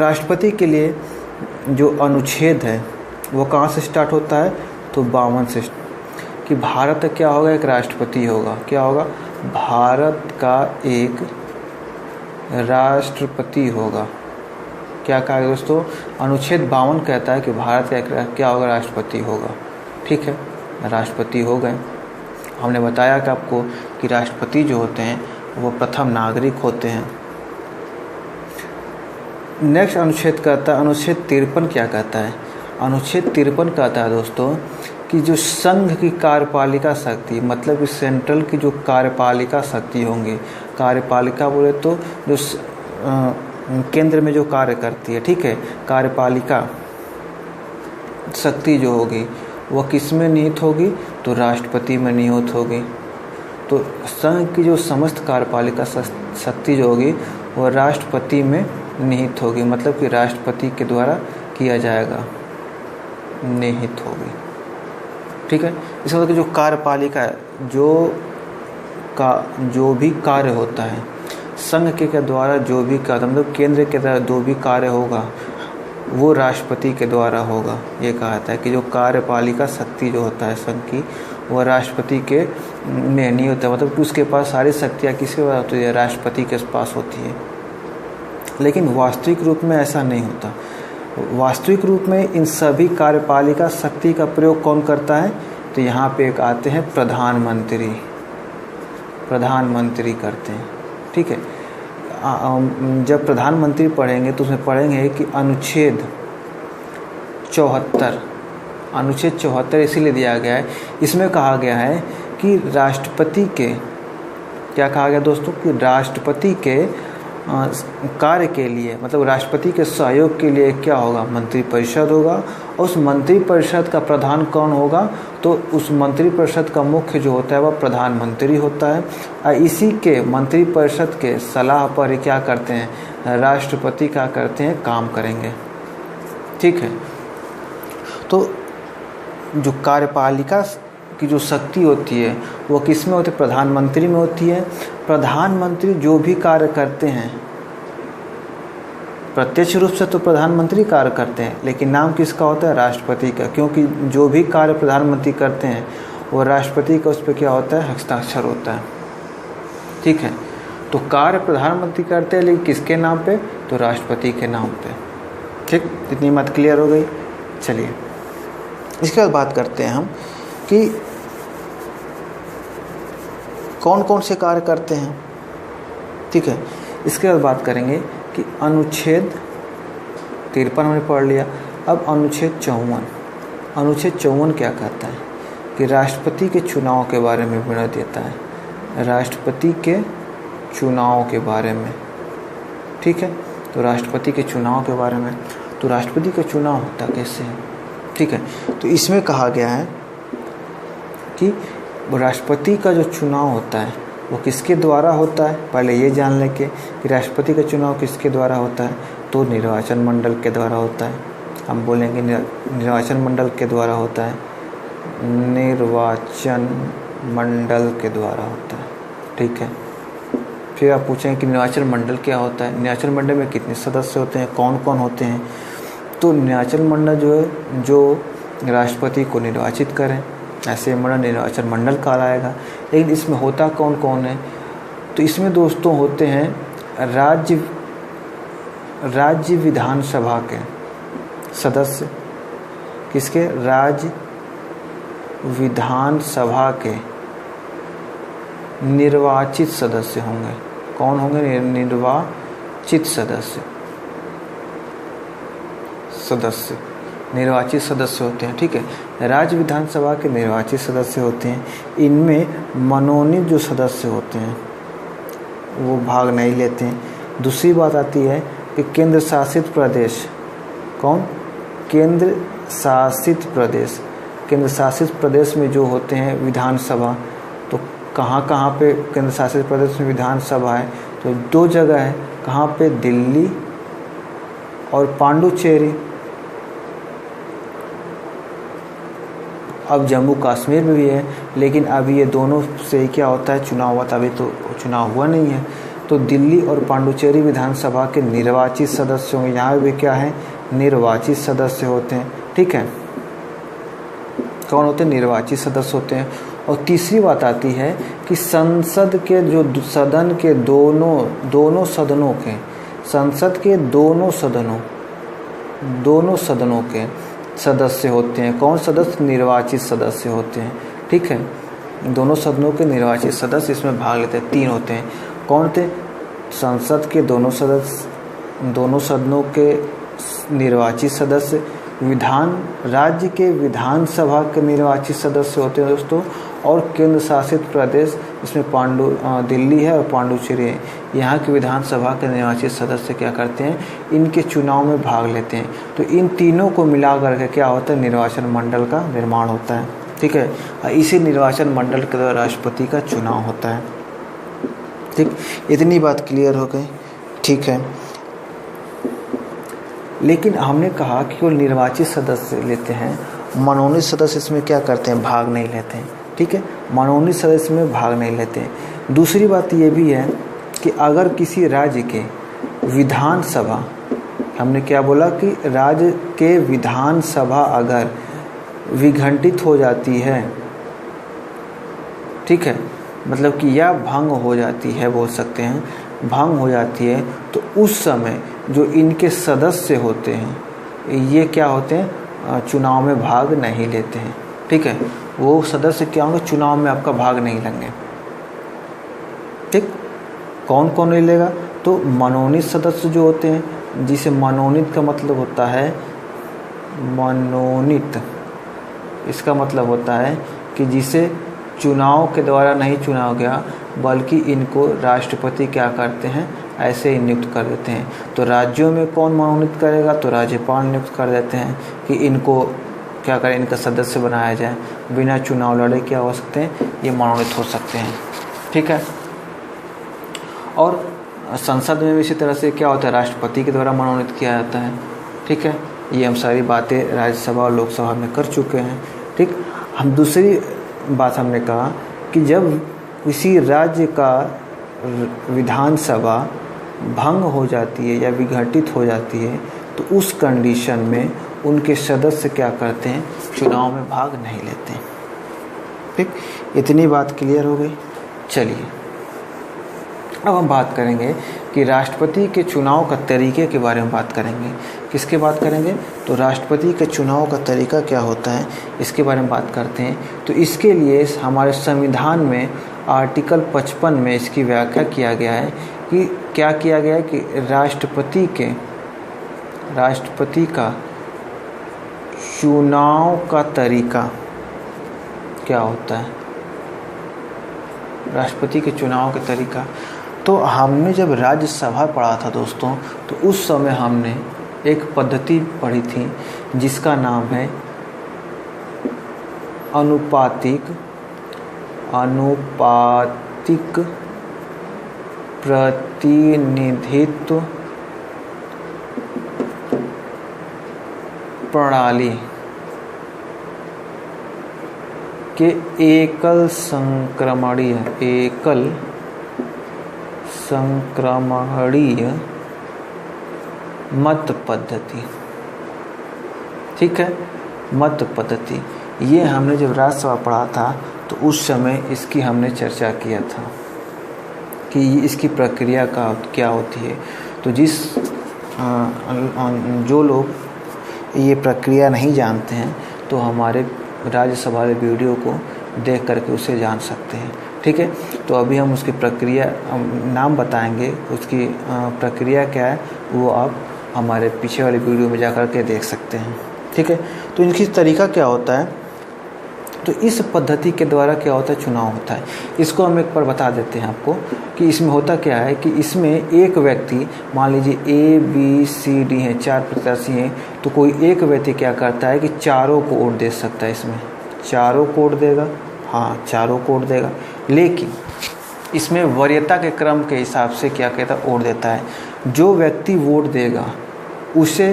राष्ट्रपति के लिए जो अनुच्छेद है वो कहाँ से स्टार्ट होता है, तो 52 से, कि भारत क्या होगा, एक राष्ट्रपति होगा। क्या होगा, भारत का एक राष्ट्रपति होगा। क्या कहा दोस्तों, अनुच्छेद 52 कहता है कि भारत का क्या होगा, राष्ट्रपति होगा। ठीक है, राष्ट्रपति हो गए। हमने बताया कि आपको कि राष्ट्रपति जो होते हैं वो प्रथम नागरिक होते हैं। नेक्स्ट अनुच्छेद कहता है, अनुच्छेद 53 क्या कहता है, अनुच्छेद 53 कहता है दोस्तों कि जो संघ की कार्यपालिका शक्ति, मतलब कि सेंट्रल की जो कार्यपालिका शक्ति होंगी, कार्यपालिका बोले तो जो केंद्र में जो कार्य करती है, ठीक है, कार्यपालिका शक्ति जो होगी वह किस में निहित होगी, तो राष्ट्रपति में निहित होगी। तो संघ की जो समस्त कार्यपालिका शक्ति जो होगी वह राष्ट्रपति में निहित होगी, मतलब कि राष्ट्रपति के द्वारा किया जाएगा, निहित होगी। ठीक है, इसका मतलब जो कार्यपालिका है, जो भी कार्य होता है संघ के द्वारा, जो भी कार्य मतलब केंद्र के द्वारा जो भी कार्य होगा वो राष्ट्रपति के द्वारा होगा। ये कहा जाता है कि जो कार्यपालिका शक्ति जो होता है संघ की वह राष्ट्रपति के में नहीं होता, मतलब कि उसके पास सारी शक्तियाँ किसके पास होती है, राष्ट्रपति के पास होती है। लेकिन वास्तविक रूप में ऐसा नहीं होता। वास्तविक रूप में इन सभी कार्यपालिका शक्ति का प्रयोग कौन करता है, तो यहाँ पे एक आते हैं प्रधानमंत्री, प्रधानमंत्री करते हैं। ठीक है, जब प्रधानमंत्री पढ़ेंगे तो उसमें पढ़ेंगे कि अनुच्छेद 74 इसीलिए दिया गया है, इसमें कहा गया है कि राष्ट्रपति के, क्या कहा गया दोस्तों, कि राष्ट्रपति के कार्य के लिए, मतलब राष्ट्रपति के सहयोग के लिए क्या होगा, मंत्रिपरिषद होगा। और उस मंत्रिपरिषद का प्रधान कौन होगा, तो उस मंत्रिपरिषद का मुख्य जो होता है वह प्रधानमंत्री होता है। और इसी के मंत्रिपरिषद के सलाह पर क्या करते हैं, राष्ट्रपति क्या करते हैं, काम करेंगे। ठीक है, तो जो कार्यपालिका की जो शक्ति होती है वो किस में होती है, प्रधानमंत्री में होती है। प्रधानमंत्री जो भी कार्य करते हैं, प्रत्यक्ष रूप से तो प्रधानमंत्री कार्य करते हैं, लेकिन नाम किसका होता है, राष्ट्रपति का, क्योंकि जो भी कार्य प्रधानमंत्री करते हैं वो राष्ट्रपति का उस पर क्या होता है, हस्ताक्षर होता है। ठीक है, तो कार्य प्रधानमंत्री करते हैं लेकिन किसके नाम पे, तो राष्ट्रपति के नाम पे। ठीक, इतनी बात क्लियर हो गई। चलिए इसके बाद बात करते हैं हम कि कौन कौन से कार्य करते हैं। ठीक है, इसके बाद बात करेंगे कि अनुच्छेद 53 हमने पढ़ लिया। अब अनुच्छेद 54, अनुच्छेद 54 क्या कहता है कि राष्ट्रपति के चुनाव के बारे में निर्णय देता है, राष्ट्रपति के चुनाव के बारे में। ठीक है, तो राष्ट्रपति के चुनाव के बारे में, तो राष्ट्रपति का चुनाव होता कैसे है। ठीक है, तो इसमें कहा गया है कि राष्ट्रपति का जो चुनाव होता है वो किसके द्वारा होता है। पहले ये जान लें कि राष्ट्रपति का चुनाव किसके द्वारा होता है, तो निर्वाचन मंडल के द्वारा होता है। हम बोलेंगे निर्वाचन मंडल के द्वारा होता है, निर्वाचन मंडल के द्वारा होता है। ठीक है, फिर आप पूछेंगे कि निर्वाचन मंडल क्या होता है, निर्वाचन मंडल में कितने सदस्य होते हैं, कौन कौन होते हैं। तो निर्वाचन मंडल जो है, जो राष्ट्रपति को निर्वाचित करें, ऐसे मंडल निर्वाचन मंडल कहलाएगा। लेकिन इसमें होता कौन कौन है, तो इसमें दोस्तों होते हैं राज्य विधानसभा के सदस्य, किसके, राज्य विधानसभा के निर्वाचित सदस्य होंगे। कौन होंगे, निर्वाचित सदस्य निर्वाचित सदस्य होते हैं। ठीक है, राज्य विधानसभा के निर्वाचित सदस्य होते हैं। इनमें मनोनीत जो सदस्य होते हैं वो भाग नहीं लेते हैं। दूसरी बात आती है कि केंद्र शासित प्रदेश, कौन, केंद्र शासित प्रदेश, केंद्र शासित प्रदेश में जो होते हैं विधानसभा, तो कहाँ कहाँ पे केंद्र शासित प्रदेश में विधानसभा है, तो दो जगह है। कहाँ पे, दिल्ली और पांडुचेरी। अब जम्मू कश्मीर में भी है, लेकिन अभी ये दोनों से क्या होता है, चुनाव हुआ था, अभी तो चुनाव हुआ नहीं है। तो दिल्ली और पांडुचेरी विधानसभा के निर्वाचित सदस्य होंगे। यहाँ भी क्या है, निर्वाचित सदस्य होते हैं। ठीक है, कौन होते हैं, निर्वाचित सदस्य होते हैं। और तीसरी बात आती है कि संसद के जो सदन के दोनों सदनों के, संसद के दोनों सदनों के सदस्य होते हैं। कौन सदस्य, निर्वाचित सदस्य होते हैं। ठीक है, दोनों सदनों के निर्वाचित सदस्य इसमें भाग लेते हैं। 3 होते हैं। कौन थे, संसद के दोनों सदनों के निर्वाचित सदस्य, राज्य के विधानसभा के निर्वाचित सदस्य होते हैं दोस्तों, और केंद्र शासित प्रदेश, इसमें दिल्ली है और पांडुचेरी है, यहाँ के विधानसभा के निर्वाचित सदस्य क्या करते हैं, इनके चुनाव में भाग लेते हैं। तो इन तीनों को मिला करके क्या होता है, निर्वाचन मंडल का निर्माण होता है। ठीक है, इसी निर्वाचन मंडल के द्वारा राष्ट्रपति का चुनाव होता है। ठीक, इतनी बात क्लियर हो गई। ठीक है, लेकिन हमने कहा कि केवल निर्वाचित सदस्य लेते हैं, मनोनीत सदस्य इसमें क्या करते हैं, भाग नहीं लेते हैं। ठीक है, मनोनीत सदस्य में भाग नहीं लेते हैं। दूसरी बात ये भी है कि अगर किसी राज्य के विधानसभा, हमने क्या बोला कि राज्य के विधानसभा अगर विघटित हो जाती है, ठीक है, मतलब कि या भंग हो जाती है, बोल सकते हैं भंग हो जाती है, तो उस समय जो इनके सदस्य होते हैं ये क्या होते हैं, चुनाव में भाग नहीं लेते हैं। ठीक है, वो सदस्य क्या होंगे, चुनाव में आपका भाग नहीं लेंगे। ठीक, कौन कौन नहीं लेगा, तो मनोनीत सदस्य जो होते हैं, जिसे मनोनीत का मतलब होता है, मनोनीत इसका मतलब होता है कि जिसे चुनाव के द्वारा नहीं चुना गया, बल्कि इनको राष्ट्रपति क्या करते हैं, ऐसे ही नियुक्त कर देते हैं। तो राज्यों में कौन मनोनीत करेगा, तो राज्यपाल नियुक्त कर देते हैं कि इनको क्या करें, इनका सदस्य बनाया जाए। बिना चुनाव लड़े क्या हो सकते हैं, ये मनोनीत हो सकते हैं। ठीक है, और संसद में भी इसी तरह से क्या होता है, राष्ट्रपति के द्वारा मनोनीत किया जाता है। ठीक है, ये हम सारी बातें राज्यसभा और लोकसभा में कर चुके हैं। ठीक, हम दूसरी बात हमने कहा कि जब किसी राज्य का विधानसभा भंग हो जाती है या विघटित हो जाती है, तो उस कंडीशन में उनके सदस्य क्या करते हैं, चुनाव में भाग नहीं लेते हैं। ठीक, इतनी बात क्लियर हो गई। चलिए अब हम बात करेंगे कि राष्ट्रपति के चुनाव का तरीके के बारे में बात करेंगे। किसके बात करेंगे, तो राष्ट्रपति के चुनाव का तरीका क्या होता है, इसके बारे में बात करते हैं। तो इसके लिए हमारे संविधान में आर्टिकल 55 में इसकी व्याख्या किया गया है कि क्या किया गया है कि राष्ट्रपति का चुनाव का तरीका क्या होता है, राष्ट्रपति के चुनाव का तरीका। तो हमने जब राज्यसभा पढ़ा था दोस्तों, तो उस समय हमने एक पद्धति पढ़ी थी जिसका नाम है अनुपातिक प्रतिनिधित्व प्रणाली के एकल संक्रमणीय मत पद्धति। ठीक है, मत पद्धति, ये हमने जब राज्यसभा पढ़ा था तो उस समय इसकी हमने चर्चा किया था कि इसकी प्रक्रिया का क्या होती है। तो जो लोग ये प्रक्रिया नहीं जानते हैं तो हमारे राज्यसभा वाले वीडियो को देख करके उसे जान सकते हैं। ठीक है, तो अभी हम उसकी प्रक्रिया नाम बताएंगे, उसकी प्रक्रिया क्या है वो आप हमारे पीछे वाले वीडियो में जा कर के देख सकते हैं। ठीक है, तो इनकी तरीका क्या होता है, तो इस पद्धति के द्वारा क्या होता है, चुनाव होता है। इसको हम एक बार बता देते हैं आपको कि इसमें होता क्या है कि इसमें एक व्यक्ति, मान लीजिए ABCD हैं, 4 प्रत्याशी हैं, तो कोई एक व्यक्ति क्या करता है कि चारों को वोट दे सकता है। इसमें चारों को वोट देगा, हाँ चारों को वोट देगा, लेकिन इसमें वरीयता के क्रम के हिसाब से क्या कहता है, वोट देता है। जो व्यक्ति वोट देगा उसे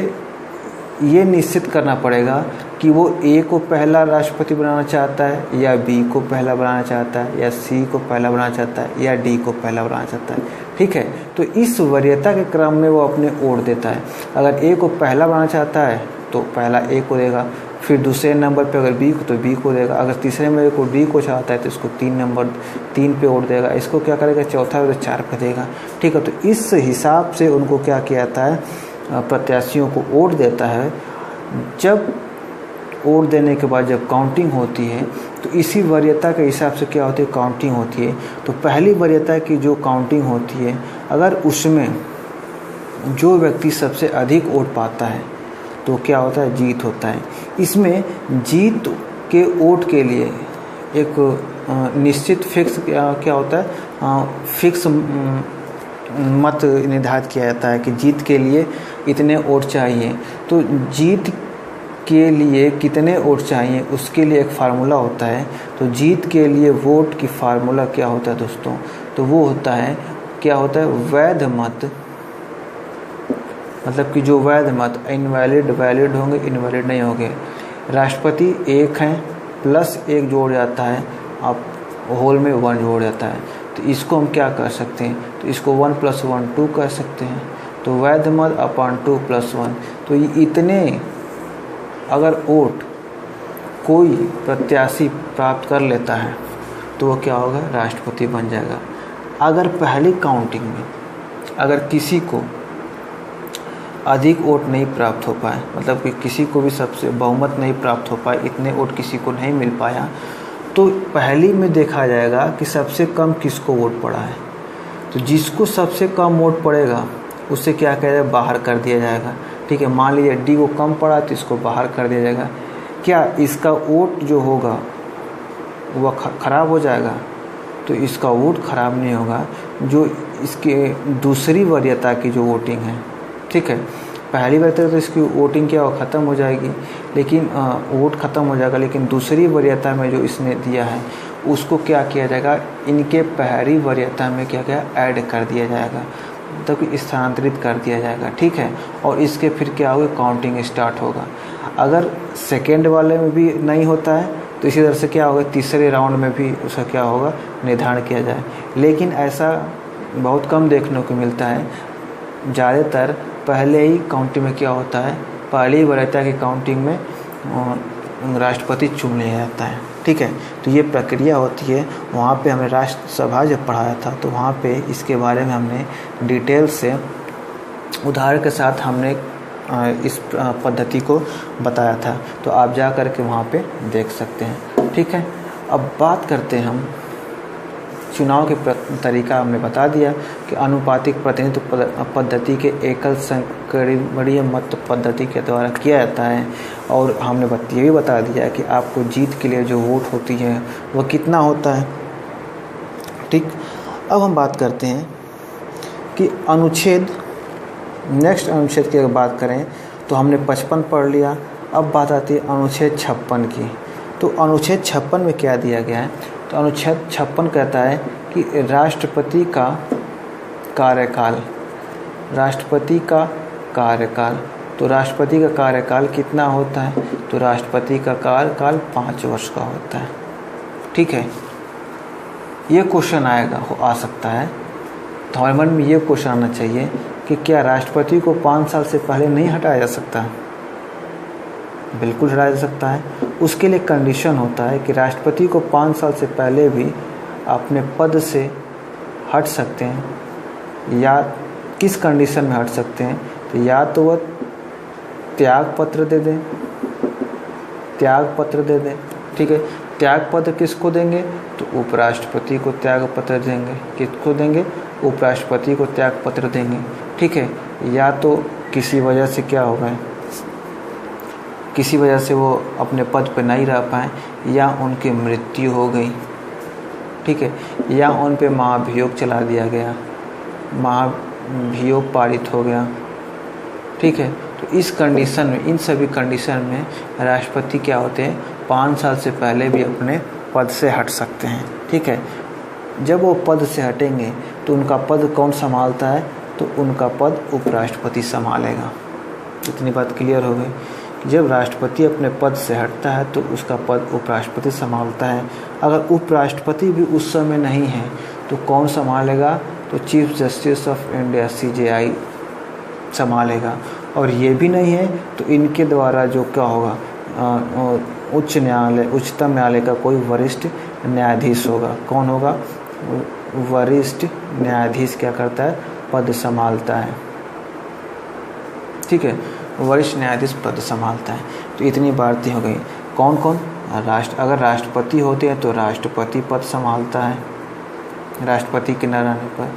ये निश्चित करना पड़ेगा कि वो ए को पहला राष्ट्रपति बनाना चाहता है या बी को पहला बनाना चाहता है या सी को पहला बनाना चाहता है या डी को पहला बनाना चाहता है। ठीक है, तो इस वरीयता के क्रम में वो अपने वोट देता है। अगर ए को पहला बनाना चाहता है तो पहला ए को देगा, फिर दूसरे नंबर पे अगर बी को तो बी को देगा, अगर तीसरे नंबर को डी को चाहता है तो इसको 3 पे वोट देगा, इसको क्या करेगा चौथा तो 4 पे देगा। ठीक है, तो इस हिसाब से उनको क्या किया जाता है, प्रत्याशियों को वोट देता है। जब वोट देने के बाद जब काउंटिंग होती है तो इसी वरीयता के हिसाब से क्या होती है, काउंटिंग होती है। तो पहली वरीयता की जो काउंटिंग होती है, अगर उसमें जो व्यक्ति सबसे अधिक वोट पाता है तो क्या होता है, जीत होता है। इसमें जीत के वोट के लिए एक निश्चित फिक्स क्या होता है, फिक्स मत निर्धारित किया जाता है कि जीत के लिए इतने वोट चाहिए। तो जीत के लिए कितने वोट चाहिए उसके लिए एक फार्मूला होता है। तो जीत के लिए वोट की फार्मूला क्या होता है दोस्तों, तो वो होता है, क्या होता है, वैध मत, मतलब कि जो वैध मत, इनवैलिड वैलिड होंगे, इनवैलिड नहीं होंगे। राष्ट्रपति 1 हैं प्लस 1 जोड़ जाता है, आप होल में 1 जोड़ जाता है, तो इसको हम क्या कर सकते हैं, तो इसको 1 + 1 2 कर सकते हैं। तो वैध मत अपॉन 2 + 1, तो ये इतने अगर वोट कोई प्रत्याशी प्राप्त कर लेता है तो वो क्या होगा, राष्ट्रपति बन जाएगा। अगर पहली काउंटिंग में अगर किसी को अधिक वोट नहीं प्राप्त हो पाए, मतलब कि किसी को भी सबसे बहुमत नहीं प्राप्त हो पाए, इतने वोट किसी को नहीं मिल पाया, तो पहली में देखा जाएगा कि सबसे कम किसको वोट पड़ा है। तो जिसको सबसे कम वोट पड़ेगा उससे क्या किया जाएगा, बाहर कर दिया जाएगा। ठीक है, मान लीजिए डी को कम पड़ा तो इसको बाहर कर दिया जाएगा। क्या इसका वोट जो होगा वह खराब हो जाएगा, तो इसका वोट खराब नहीं होगा। जो इसके दूसरी वरीयता की जो वोटिंग है, ठीक है, पहली वरीयता तो इसकी वोटिंग क्या हो, ख़त्म हो जाएगी, लेकिन वोट ख़त्म हो जाएगा, लेकिन दूसरी वरीयता में जो इसने दिया है उसको क्या किया जाएगा, इनके पहली वरीयता में क्या क्या ऐड कर दिया जाएगा, मतलब कि स्थानांतरित कर दिया जाएगा। ठीक है, और इसके फिर क्या होगा, काउंटिंग स्टार्ट होगा। अगर सेकेंड वाले में भी नहीं होता है तो इसी तरह से क्या होगा, तीसरे राउंड में भी उसका क्या होगा, निर्धारण किया जाए। लेकिन ऐसा बहुत कम देखने को मिलता है, ज़्यादातर पहले ही काउंटिंग में क्या होता है, पहली वरीयता की काउंटिंग में राष्ट्रपति चुन लिया जाता है। ठीक है, तो ये प्रक्रिया होती है। वहाँ पे हमें राष्ट्रसभा जब पढ़ाया था तो वहाँ पे इसके बारे में हमने डिटेल से उदाहरण के साथ हमने इस पद्धति को बताया था, तो आप जा कर के वहाँ पे देख सकते हैं। ठीक है, अब बात करते हैं हम चुनाव के तरीका। हमने बता दिया कि अनुपातिक प्रतिनिधित्व पद्धति के एकल संकरीय मत पद्धति के द्वारा किया जाता है, और हमने ये भी बता दिया कि आपको जीत के लिए जो वोट होती है वह कितना होता है। ठीक, अब हम बात करते हैं कि अनुच्छेद, नेक्स्ट अनुच्छेद की अगर बात करें तो हमने 55 पढ़ लिया। अब बात आती है अनुच्छेद 56 की। तो अनुच्छेद 56 में क्या दिया गया है, तो अनुच्छेद 56 कहता है कि राष्ट्रपति का कार्यकाल, राष्ट्रपति का कार्यकाल, तो राष्ट्रपति का कार्यकाल कितना होता है, तो राष्ट्रपति का कार्यकाल 5 वर्ष का होता है। ठीक है, ये क्वेश्चन आएगा, आ सकता है, तो हमारे मन में ये क्वेश्चन आना चाहिए कि क्या राष्ट्रपति को 5 साल से पहले नहीं हटाया जा सकता। बिल्कुल हटाया जा सकता है। उसके लिए कंडीशन होता है कि राष्ट्रपति को 5 साल से पहले भी अपने पद से हट सकते हैं, या किस कंडीशन में हट सकते हैं, तो या तो वह त्याग पत्र दे दें, त्याग पत्र दे दें। ठीक है, त्याग पत्र किसको देंगे, तो उपराष्ट्रपति को त्याग पत्र देंगे। किसको देंगे, उपराष्ट्रपति को त्याग पत्र देंगे। ठीक है, या तो किसी वजह से क्या होगा, किसी वजह से वो अपने पद पर नहीं रह पाए, या उनकी मृत्यु हो गई। ठीक है, या उन पे महाभियोग चला दिया गया, महाभियोग पारित हो गया। ठीक है, तो इस कंडीशन में, इन सभी कंडीशन में राष्ट्रपति क्या होते हैं, 5 साल से पहले भी अपने पद से हट सकते हैं। ठीक है, जब वो पद से हटेंगे तो उनका पद कौन संभालता है, तो उनका पद उपराष्ट्रपति संभालेगा। इतनी बात क्लियर हो गई। जब राष्ट्रपति अपने पद से हटता है तो उसका पद उपराष्ट्रपति संभालता है। अगर उपराष्ट्रपति भी उस समय नहीं है तो कौन संभालेगा? तो chief justice of India CJI संभालेगा। और ये भी नहीं है तो इनके द्वारा जो क्या होगा, उच्च न्यायालय, उच्चतम न्यायालय का कोई वरिष्ठ न्यायाधीश होगा। कौन होगा? वरिष्ठ न्यायाधीश क्या करता है? पद संभालता है। ठीक है, वरिष्ठ न्यायाधीश पद संभालता है। तो इतनी बातें हो गई। कौन कौन? अगर राष्ट्रपति होते हैं तो राष्ट्रपति पद संभालता है, राष्ट्रपति के न रहने पर।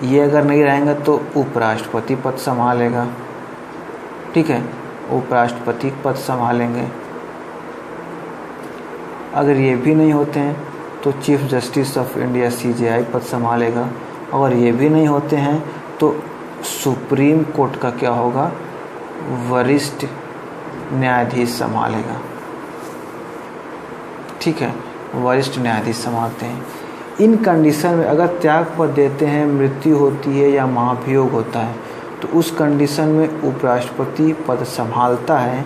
ये अगर नहीं रहेंगे तो उपराष्ट्रपति पद संभालेगा। ठीक है, उपराष्ट्रपति पद संभालेंगे। अगर ये भी नहीं होते हैं तो chief justice of India CJI पद संभालेगा। अगर ये भी नहीं होते हैं तो सुप्रीम कोर्ट का क्या होगा? वरिष्ठ न्यायाधीश संभालेगा। ठीक है, वरिष्ठ न्यायाधीश संभालते हैं। इन कंडीशन में अगर त्याग पद देते हैं, मृत्यु होती है या महाभियोग होता है तो उस कंडीशन में उपराष्ट्रपति पद संभालता है।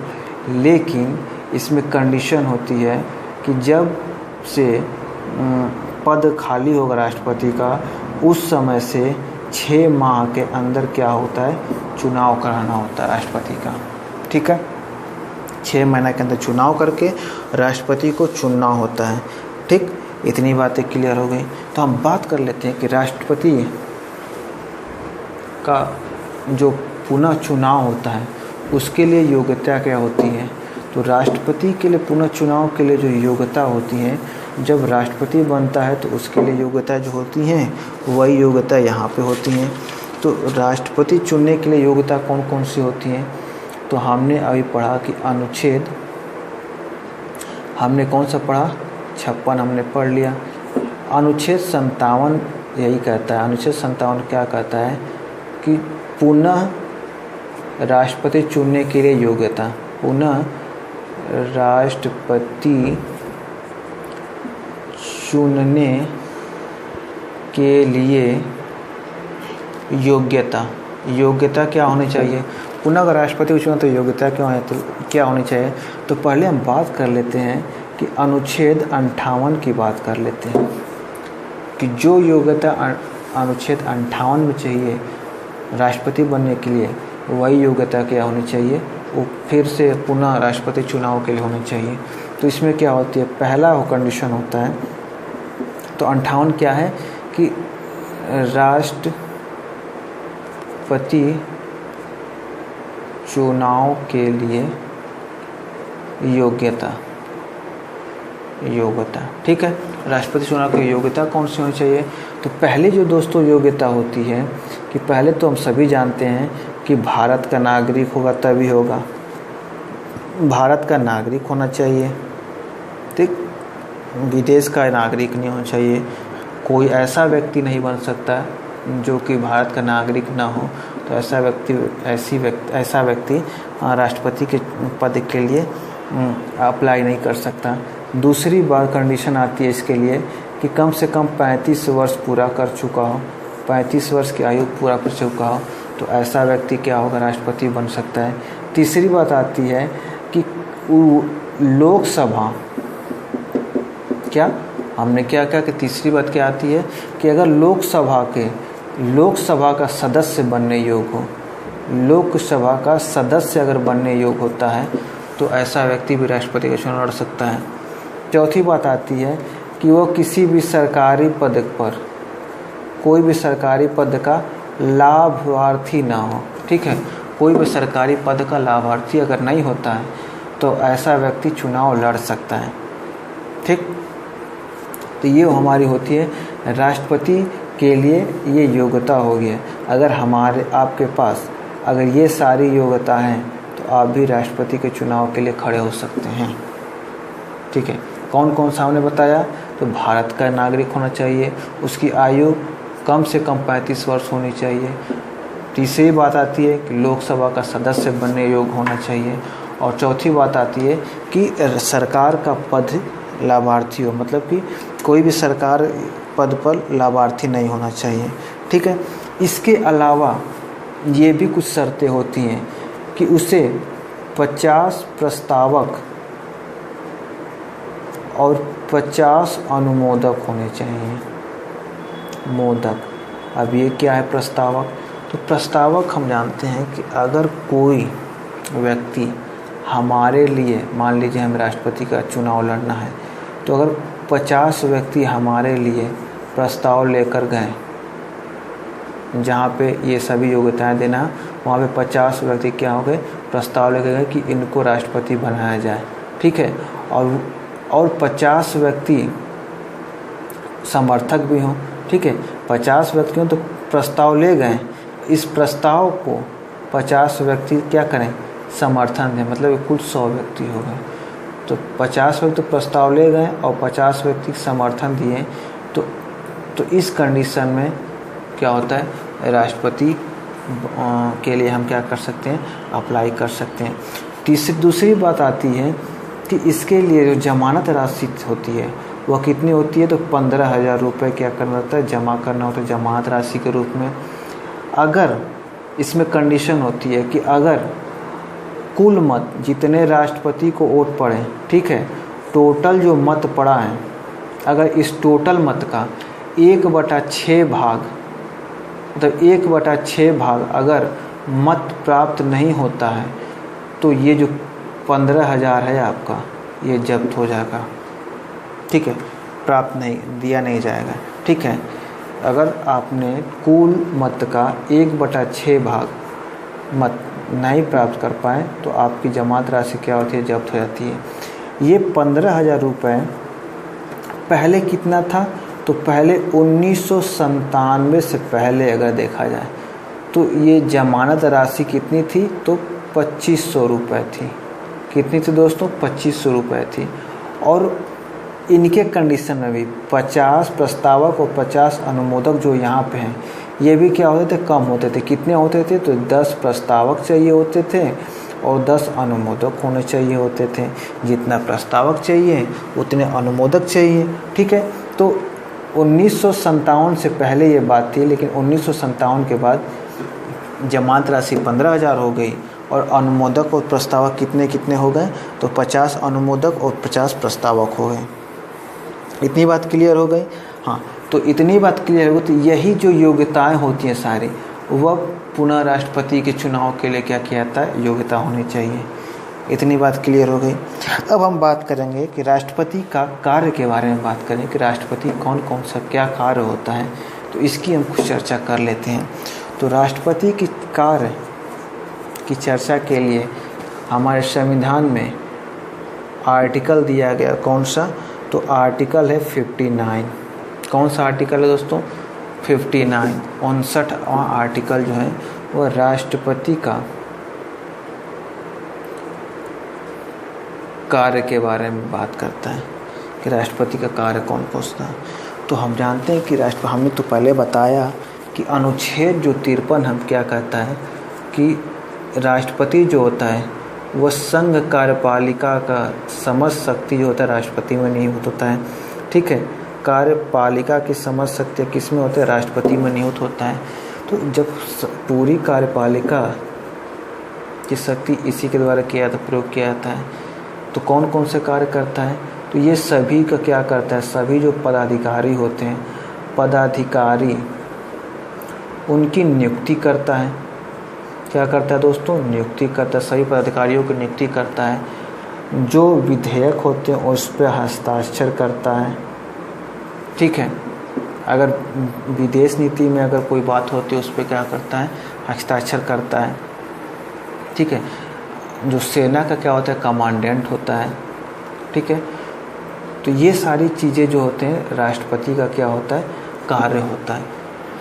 लेकिन इसमें कंडीशन होती है कि जब से पद खाली होगा राष्ट्रपति का, उस समय से 6 माह के अंदर क्या होता है? चुनाव कराना होता है राष्ट्रपति का। ठीक है, 6 महीने के अंदर चुनाव करके राष्ट्रपति को चुनना होता है। ठीक, इतनी बातें क्लियर हो गई। तो हम बात कर लेते हैं कि राष्ट्रपति का जो पुनः चुनाव होता है उसके लिए योग्यता क्या होती है। तो राष्ट्रपति के लिए पुनः चुनाव के लिए जो योग्यता होती है, जब राष्ट्रपति बनता है तो उसके लिए योग्यता जो होती हैं वही योग्यता यहाँ पे होती हैं। तो राष्ट्रपति चुनने के लिए योग्यता कौन कौन सी होती हैं? तो हमने अभी पढ़ा कि अनुच्छेद, हमने कौन सा पढ़ा? 56 हमने पढ़ लिया। अनुच्छेद 57 यही कहता है, अनुच्छेद 57 क्या कहता है कि पुनः राष्ट्रपति चुनने के लिए योग्यता, पुनः राष्ट्रपति चुनने के लिए योग्यता, योग्यता क्या होनी चाहिए? पुनः अगर राष्ट्रपति को चुना तो योग्यता क्या होनी चाहिए? तो पहले हम बात कर लेते हैं कि अनुच्छेद 58 की बात कर लेते हैं कि जो योग्यता अनुच्छेद 58 में चाहिए राष्ट्रपति बनने के लिए, वही योग्यता क्या होनी चाहिए? वो फिर से पुनः राष्ट्रपति चुनाव के लिए होनी चाहिए। तो इसमें क्या होती है? पहला वो कंडीशन होता है, तो 58 क्या है कि राष्ट्रपति चुनाव के लिए योग्यता, ठीक है। राष्ट्रपति चुनाव की योग्यता कौन सी होनी चाहिए? तो पहले जो दोस्तों योग्यता होती है कि पहले तो हम सभी जानते हैं कि भारत का नागरिक होगा तभी होगा, भारत का नागरिक होना चाहिए, ठीक, विदेश का नागरिक नहीं होना चाहिए। कोई ऐसा व्यक्ति नहीं बन सकता जो कि भारत का नागरिक ना हो, तो ऐसा व्यक्ति राष्ट्रपति के पद के लिए अप्लाई नहीं कर सकता। दूसरी बात कंडीशन आती है इसके लिए कि कम से कम 35 वर्ष पूरा कर चुका हो, 35 वर्ष की आयु पूरा कर चुका हो, तो ऐसा व्यक्ति क्या होगा? राष्ट्रपति बन सकता है। तीसरी बात आती है कि लोकसभा, क्या हमने क्या कि तीसरी बात क्या आती है कि अगर लोकसभा का सदस्य बनने योग्य हो, लोकसभा का सदस्य अगर बनने योग्य होता है तो ऐसा व्यक्ति भी राष्ट्रपति का चुनाव लड़ सकता है। चौथी बात आती है कि वो किसी भी सरकारी पद पर, कोई भी सरकारी पद का लाभार्थी ना हो, ठीक है, कोई भी सरकारी पद का लाभार्थी अगर नहीं होता है तो ऐसा व्यक्ति चुनाव लड़ सकता है, ठीक। तो ये हमारी होती है राष्ट्रपति के लिए, ये योग्यता होगी है। अगर आपके पास अगर ये सारी योग्यता हैं तो आप भी राष्ट्रपति के चुनाव के लिए खड़े हो सकते हैं, ठीक है। कौन कौन सा हमने बताया? तो भारत का नागरिक होना चाहिए, उसकी आयु कम से कम 35 वर्ष होनी चाहिए। तीसरी बात आती है कि लोकसभा का सदस्य बनने योग्य होना चाहिए, और चौथी बात आती है कि सरकार का पद लाभार्थी हो, मतलब कि कोई भी सरकार पद पर लाभार्थी नहीं होना चाहिए, ठीक है। इसके अलावा ये भी कुछ शर्तें होती हैं कि उसे 50 प्रस्तावक और 50 अनुमोदक होने चाहिए। मोदक, अब ये क्या है प्रस्तावक? तो प्रस्तावक हम जानते हैं कि अगर कोई व्यक्ति हमारे लिए, मान लीजिए हमें राष्ट्रपति का चुनाव लड़ना है, तो अगर 50 व्यक्ति हमारे लिए प्रस्ताव लेकर गए, जहाँ पे ये सभी योग्यताएं देना, वहाँ पे 50 व्यक्ति क्या हो गए, प्रस्ताव लेकर गए कि इनको राष्ट्रपति बनाया जाए, ठीक है। और 50 व्यक्ति समर्थक भी हों, ठीक है। 50 व्यक्ति हों तो प्रस्ताव ले गए, इस प्रस्ताव को 50 व्यक्ति क्या करें, समर्थन दें, मतलब कुल 100 व्यक्ति हो गए। तो 50 व्यक्ति प्रस्ताव ले गए और 50 व्यक्ति समर्थन दिए, तो इस कंडीशन में क्या होता है, राष्ट्रपति के लिए हम क्या कर सकते हैं, अप्लाई कर सकते हैं। दूसरी बात आती है कि इसके लिए जो जमानत राशि होती है वह कितनी होती है, तो 15,000 रुपये क्या करना होता है, जमा करना होता है जमानत राशि के रूप में। अगर इसमें कंडीशन होती है कि अगर कुल मत जितने राष्ट्रपति को वोट पड़े, ठीक है, टोटल जो मत पड़ा है, अगर इस टोटल मत का 1/6 भाग, मतलब 1/6 भाग अगर मत प्राप्त नहीं होता है, तो ये जो 15,000 है आपका, ये जब्त हो जाएगा, ठीक है, प्राप्त नहीं, दिया नहीं जाएगा, ठीक है। अगर आपने कुल मत का 1/6 भाग मत नहीं प्राप्त कर पाए, तो आपकी जमात राशि क्या होती है, जब्त हो जाती है। ये 15,000 रुपये पहले कितना था, तो पहले 1997 से पहले अगर देखा जाए तो ये जमानत राशि कितनी थी, तो 2500 रुपये थी। कितनी थी दोस्तों, 2500 रुपये थी। और इनके कंडीशन में भी 50 प्रस्तावक और 50 अनुमोदक जो यहाँ पे हैं, ये भी क्या होते थे, कम होते थे। कितने होते थे, तो 10 प्रस्तावक चाहिए होते थे और 10 अनुमोदक होने चाहिए होते थे। जितना प्रस्तावक चाहिए उतने अनुमोदक चाहिए, ठीक है। तो 1957 से पहले ये बात थी, लेकिन 1957 के बाद जमानत राशि 15,000 हो गई और अनुमोदक और प्रस्तावक कितने कितने हो गए, तो 50 अनुमोदक और 50 प्रस्तावक हो गए। इतनी बात क्लियर हो गई। हाँ, तो इतनी बात क्लियर हो गई, तो यही जो योग्यताएं होती हैं सारी, वह पुनः राष्ट्रपति के चुनाव के लिए क्या किया जाता है, योग्यता होनी चाहिए। इतनी बात क्लियर हो गई। अब हम बात करेंगे कि राष्ट्रपति का कार्य के बारे में बात करें कि राष्ट्रपति कौन कौन सा क्या कार्य होता है, तो इसकी हम कुछ चर्चा कर लेते हैं। तो राष्ट्रपति की कार्य की चर्चा के लिए हमारे संविधान में आर्टिकल दिया गया, कौन सा, तो आर्टिकल है 59। कौन सा आर्टिकल है दोस्तों, 59। 59वां आर्टिकल जो है वह राष्ट्रपति का कार्य के बारे में बात करता है कि राष्ट्रपति का कार्य कौन कौन सा है। तो हम जानते हैं कि हमने तो पहले बताया कि अनुच्छेद जो 53 हम क्या कहता है कि राष्ट्रपति जो होता है वह संघ कार्यपालिका का समझ शक्ति जो होता है राष्ट्रपति में निहित होता है, ठीक है। कार्यपालिका की समझ शक्ति किस में होता है, राष्ट्रपति में निहित होता है। तो जब पूरी कार्यपालिका की शक्ति इसी के द्वारा किया जाता, प्रयोग किया जाता है, तो कौन कौन से कार्य करता है, तो ये सभी का क्या करता है, सभी जो पदाधिकारी होते हैं, पदाधिकारी उनकी नियुक्ति करता है। क्या करता है दोस्तों, नियुक्ति करता है, सभी पदाधिकारियों की नियुक्ति करता है। जो विधेयक होते हैं उस पर हस्ताक्षर करता है, ठीक है। अगर विदेश नीति में अगर कोई बात होती है उस पर क्या करता है, हस्ताक्षर करता है, ठीक है। जो सेना का क्या होता है, कमांडेंट होता है, ठीक है। तो ये सारी चीज़ें जो होते हैं राष्ट्रपति का क्या होता है, कार्य होता है,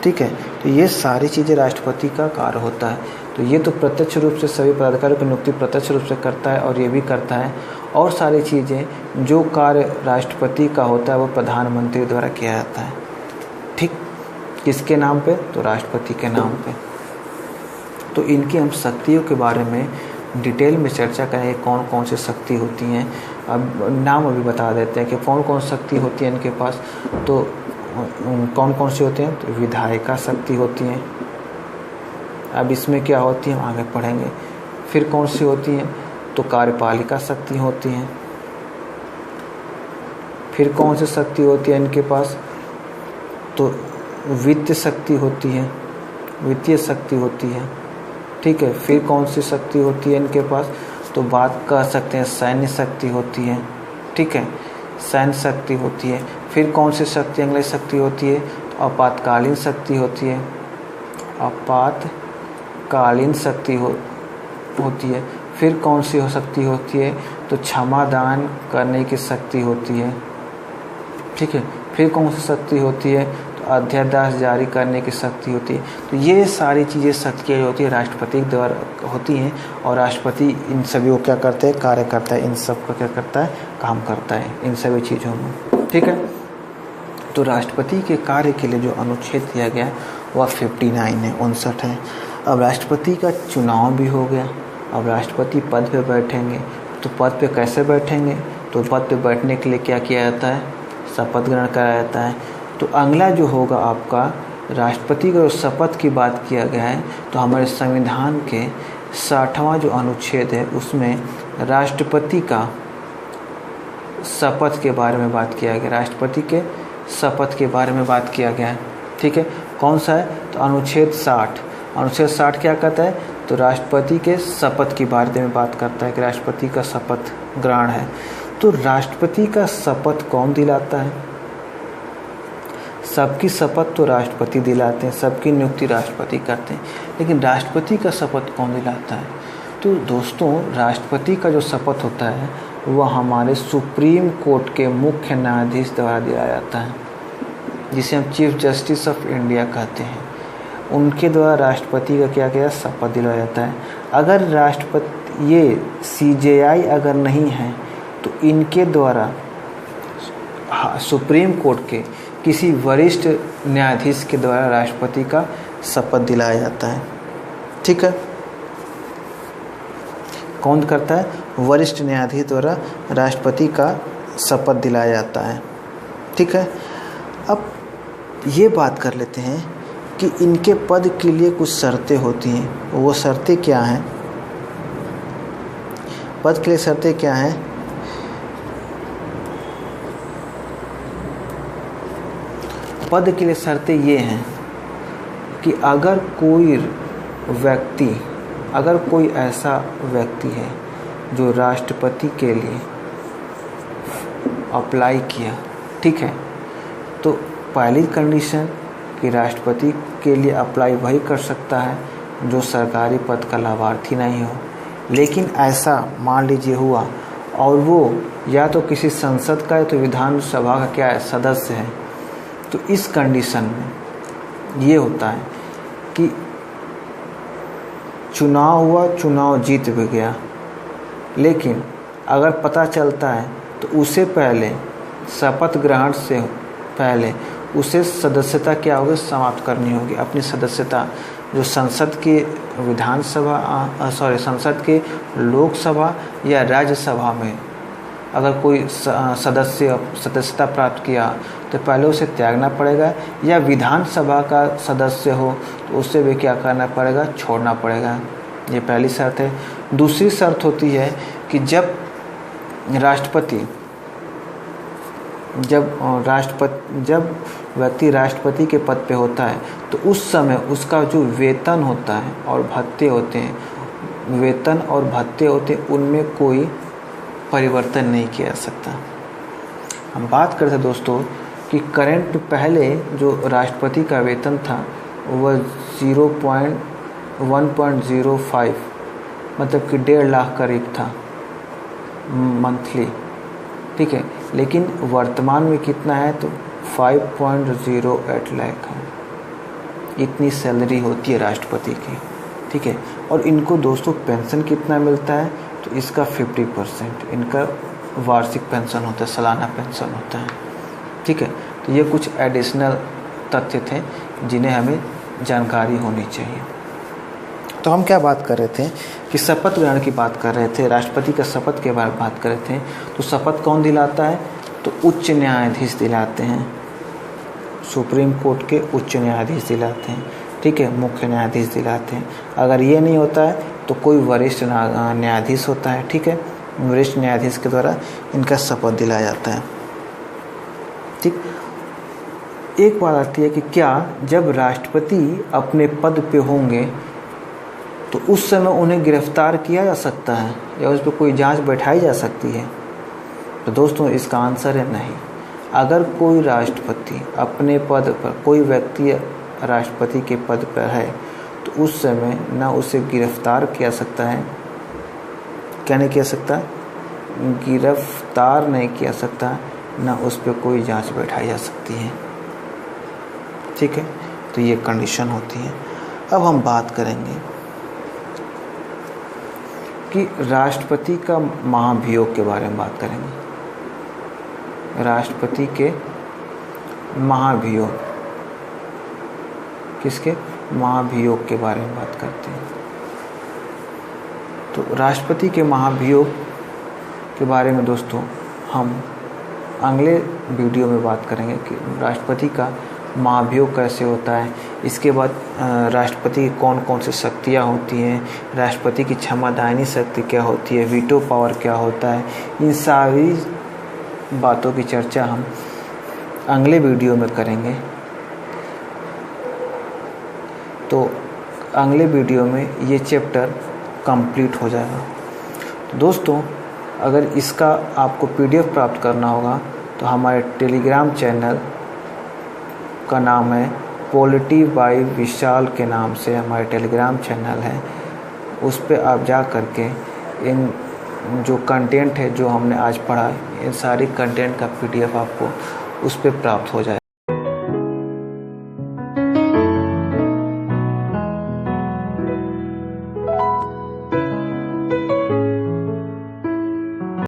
ठीक है। तो ये सारी चीज़ें राष्ट्रपति का कार्य होता है। तो ये तो प्रत्यक्ष रूप से सभी पदाधिकारियों की नियुक्ति प्रत्यक्ष रूप से करता है और ये भी करता है। और सारी चीज़ें जो कार्य राष्ट्रपति का होता है वो प्रधानमंत्री द्वारा किया जाता है, ठीक। किसके नाम पे, तो राष्ट्रपति के नाम पे। तो इनकी हम शक्तियों के बारे में डिटेल में चर्चा करेंगे, कौन कौन सी शक्ति होती हैं। अब नाम अभी बता देते हैं कि कौन कौन शक्ति होती है इनके पास। तो कौन कौन सी होती हैं, तो विधायिका शक्ति होती हैं। अब इसमें क्या होती है हम आगे पढ़ेंगे। फिर कौन सी होती हैं, तो कार्यपालिका शक्ति होती हैं। फिर कौन सी शक्ति होती है इनके पास, तो वित्तीय शक्ति होती है, वित्तीय शक्ति होती है, ठीक है। फिर कौन सी शक्ति होती है इनके पास, तो बात कर सकते हैं सैन्य शक्ति होती है, ठीक है, सैन्य शक्ति होती है। फिर कौन सी शक्ति अगली शक्ति होती है, तो आपातकालीन शक्ति होती है, आपातकालीन शक्ति होती है। फिर कौन सी शक्ति होती है, तो क्षमादान करने की शक्ति होती है, ठीक है। फिर कौन सी शक्ति होती है, तो अध्यादेश जारी करने की शक्ति होती है। तो ये सारी चीज़ें शक्तियाँ जो होती है राष्ट्रपति के द्वारा होती हैं, और राष्ट्रपति इन सभी को क्या करते हैं, कार्य करता है, इन सब का क्या करता है, काम करता है इन सभी चीज़ों में, ठीक है। तो राष्ट्रपति के कार्य के लिए जो अनुच्छेद दिया गया वह 59 है, 59 है। अब राष्ट्रपति का चुनाव भी हो गया। अब राष्ट्रपति पद पे बैठेंगे, तो पद पे कैसे बैठेंगे, तो पद पे बैठने के लिए क्या किया जाता है, शपथ ग्रहण कराया जाता है। तो अगला जो होगा आपका राष्ट्रपति का जो शपथ की बात किया गया है, तो हमारे संविधान के 60वां जो अनुच्छेद है उसमें राष्ट्रपति का शपथ के बारे में बात किया गया, राष्ट्रपति के शपथ के बारे में बात किया गया है, ठीक है। कौन सा है, तो अनुच्छेद 60। अनुच्छेद 60 क्या कहता है, तो राष्ट्रपति के शपथ के बारे में बात करता है कि राष्ट्रपति का शपथ ग्रहण है। तो राष्ट्रपति का शपथ कौन दिलाता है, सबकी शपथ तो राष्ट्रपति दिलाते हैं, सबकी नियुक्ति राष्ट्रपति करते हैं, लेकिन राष्ट्रपति का शपथ कौन दिलाता है, तो दोस्तों राष्ट्रपति का जो शपथ होता है वह हमारे सुप्रीम कोर्ट के मुख्य न्यायाधीश द्वारा दिया जाता है, जिसे हम चीफ जस्टिस ऑफ इंडिया कहते हैं। उनके द्वारा राष्ट्रपति का क्या क्या शपथ दिलाया जाता है। अगर राष्ट्रपति ये CJI अगर नहीं है, तो इनके द्वारा सुप्रीम कोर्ट के किसी वरिष्ठ न्यायाधीश के द्वारा राष्ट्रपति का शपथ दिलाया जाता है, ठीक है। कौन करता है, वरिष्ठ न्यायाधीश द्वारा राष्ट्रपति का शपथ दिलाया जाता है, ठीक है। अब ये बात कर लेते हैं कि इनके पद के लिए कुछ शर्तें होती हैं, वो शर्तें क्या हैं, पद के लिए शर्तें क्या हैं। पद के लिए शर्तें ये हैं कि अगर कोई ऐसा व्यक्ति है जो राष्ट्रपति के लिए अप्लाई किया, ठीक है, तो पहली कंडीशन कि राष्ट्रपति के लिए अप्लाई वही कर सकता है जो सरकारी पद का लाभार्थी नहीं हो। लेकिन ऐसा मान लीजिए हुआ और वो या तो किसी संसद का है तो विधानसभा का क्या है, सदस्य है, तो इस कंडीशन में ये होता है कि चुनाव हुआ, चुनाव जीत भी गया, लेकिन अगर पता चलता है तो उसे पहले शपथ ग्रहण से पहले उसे सदस्यता क्या होगी, समाप्त करनी होगी। अपनी सदस्यता जो संसद के संसद के लोकसभा या राज्यसभा में अगर कोई सदस्यता प्राप्त किया तो पहले उसे त्यागना पड़ेगा, या विधानसभा का सदस्य हो तो उसे भी क्या करना पड़ेगा, छोड़ना पड़ेगा। ये पहली शर्त है। दूसरी शर्त होती है कि जब व्यक्ति राष्ट्रपति के पद पे होता है तो उस समय उसका जो वेतन होता है और भत्ते होते हैं, उनमें कोई परिवर्तन नहीं किया जा सकता। हम बात करते हैं दोस्तों कि करंट पहले जो राष्ट्रपति का वेतन था वह 1.05 मतलब कि 1.5 लाख करीब था मंथली, ठीक है, लेकिन वर्तमान में कितना है तो 5.08 लाख है। इतनी सैलरी होती है राष्ट्रपति की, ठीक है। और इनको दोस्तों पेंशन कितना मिलता है तो इसका 50% इनका वार्षिक पेंशन होता है, सालाना पेंशन होता है, ठीक है। तो ये कुछ एडिशनल तथ्य थे जिन्हें हमें जानकारी होनी चाहिए। तो हम क्या बात कर रहे थे कि शपथ ग्रहण की बात कर रहे थे, राष्ट्रपति का शपथ के बारे में बात कर रहे थे। तो शपथ कौन दिलाता है, तो उच्च न्यायाधीश दिलाते हैं, सुप्रीम कोर्ट के उच्च न्यायाधीश दिलाते हैं, ठीक है, मुख्य न्यायाधीश दिलाते हैं। अगर ये नहीं होता है तो कोई वरिष्ठ न्यायाधीश होता है, ठीक है, वरिष्ठ न्यायाधीश के द्वारा इनका शपथ दिलाया जाता है। ठीक, एक बात आती है कि क्या जब राष्ट्रपति अपने पद पे होंगे तो उस समय उन्हें गिरफ्तार किया जा सकता है या उस पर कोई जांच बैठाई जा सकती है? तो दोस्तों इसका आंसर है नहीं। अगर कोई राष्ट्रपति अपने पद पर, कोई व्यक्ति राष्ट्रपति के पद पर है तो उस समय ना उसे गिरफ्तार किया सकता है, क्या नहीं किया सकता, गिरफ्तार नहीं किया सकता, ना उस पर कोई जांच बैठाई जा सकती है। ठीक है, तो ये कंडीशन होती है। अब हम बात करेंगे कि राष्ट्रपति का महाभियोग के बारे में बात करेंगे। राष्ट्रपति के महाभियोग, किसके महाभियोग के बारे में बात करते हैं। तो राष्ट्रपति के महाभियोग के बारे में दोस्तों हम अगले वीडियो में बात करेंगे कि राष्ट्रपति का महाभियोग कैसे होता है। इसके बाद राष्ट्रपति की कौन कौन सी शक्तियाँ होती हैं, राष्ट्रपति की क्षमादायनी शक्ति क्या होती है, वीटो पावर क्या होता है, इन सारी बातों की चर्चा हम अगले वीडियो में करेंगे। तो अगले वीडियो में ये चैप्टर कंप्लीट हो जाएगा। तो दोस्तों अगर इसका आपको PDF प्राप्त करना होगा तो हमारे टेलीग्राम चैनल का नाम है पॉलिटी बाय विशाल के नाम से हमारे टेलीग्राम चैनल है। उस पर आप जा करके इन जो कंटेंट है जो हमने आज पढ़ा, इन सारी कंटेंट का PDF आपको उस पर प्राप्त हो जाएगा।